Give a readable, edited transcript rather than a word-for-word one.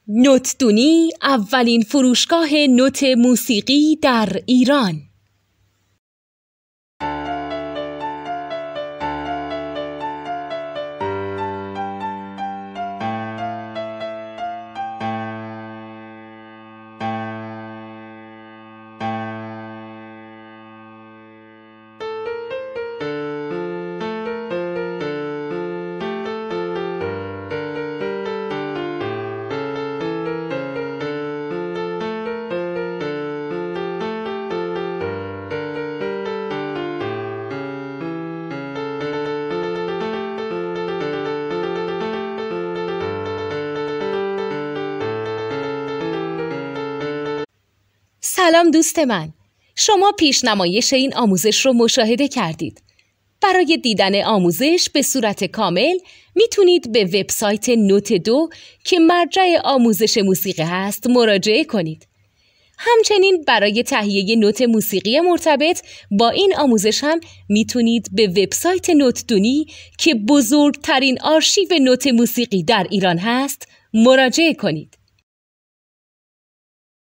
نوتدونی اولین فروشگاه نوت موسیقی در ایران. سلام دوست من، شما پیشنمایش این آموزش رو مشاهده کردید. برای دیدن آموزش به صورت کامل میتونید به وبسایت نوت 2 که مرجع آموزش موسیقی هست مراجعه کنید. همچنین برای تهیه نوت موسیقی مرتبط با این آموزش هم میتونید به وبسایت نوتدونی که بزرگترین آرشیو نوت موسیقی در ایران هست مراجعه کنید.